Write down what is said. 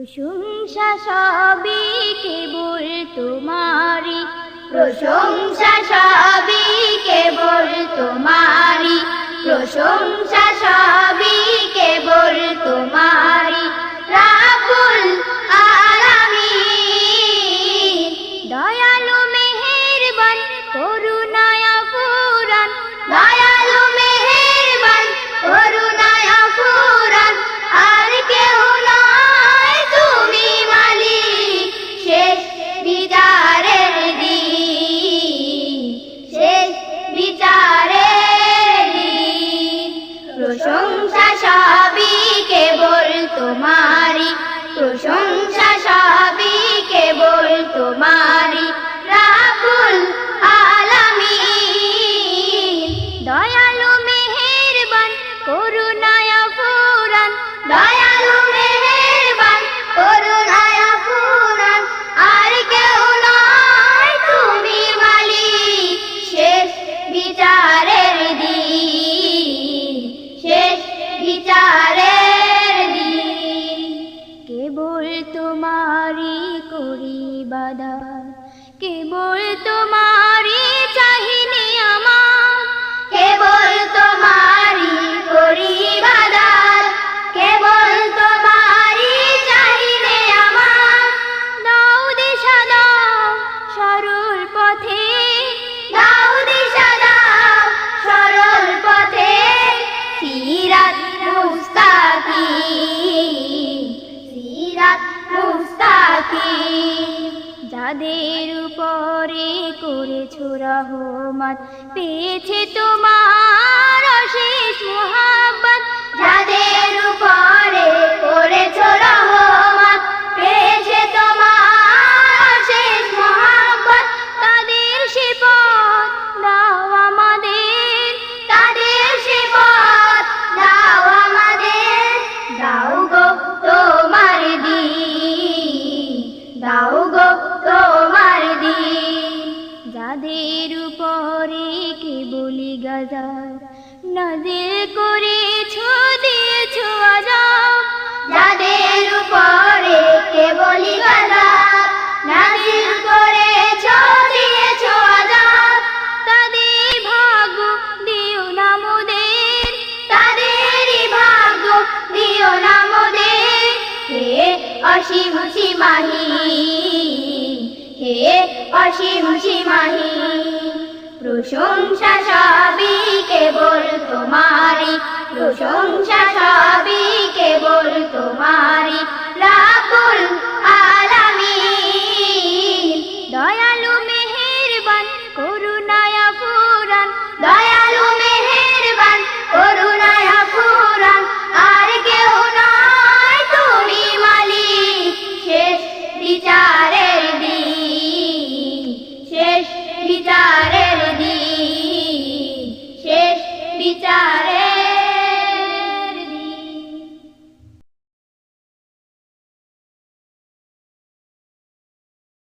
প্রশংসা সবই কেবল তোমারি, প্রশংসা সবই কেবল তোমারি, প্রশংসা সবই কেবল তোমারি। রাব্বুল আলামিন দয়ালু মেহেরবান করুণায় ফুরান, দয়ালু মেহেরবান করুণায় ফুরান। আর কেউ নয় তুমি মালিক শেষ বিচারের দিন, শেষ বিচারের দিন। প্রশংসা সবই কেবল তোমারি, প্রশংসা সবই কেবল তোমারি। রাব্বুল আলামিন দয়ালু মেহেরবান করুণায় ফুরান, দয়ালু মেহেরবান করুণায় ফুরান। আর কেউ নয় তুমি মালিক শেষ বিচারের দিন, শেষ বিচারের দিন। কেবল তোমারি করি বাদাত, কেবল তোমারি চাহিনি আমার, কেবল তোমারি করি বাদাত, কেবল তোমারি চাহিনি আমার। দাও দিশা দাও সরল পথে, দাও দিশা দাও সরল পথে। সিরাত মুস্তাকিম, সিরাত মুস্তাকিম। যাদের উপরে করেছো রহমত পেয়েছে তোমার অশেষ মুহাব্বত, যাদের উপরে করেছো রহমত পেয়েছে তোমার অশেষ মুহাব্বত। তাদের সিফাত দাও আমাদের, তাদের সিফাত দাও আমাদের। দাও গো তোমার দিন, দাও গো তোমার দিন। যাদের উপরে কেবলি গজব নাজিল করেছো দিয়েছো আযাব, যাদের উপরে কেবলি গজব নাজিল করেছো দিয়েছো আযাব। তাদের ভাগ্য দিও না মোদের, তাদেরই ভাগ্য দিও না মোদের। হে অসীম সীমাহীন, হে অসীম সীমাহীন। প্রশংসা সবই কেবল তোমারি, প্রশংসা সবই কেবল তোমারি। রাব্বুল আলামিন দয়ালু মেহেরবান করুণায় ফুরান, দয়ালু মেহেরবান করুণায় ফুরান। আর কেউ নয় তুমি মালিক শেষ বিচারের দিন, শেষ বিচারের দিন, শেষ বিচারের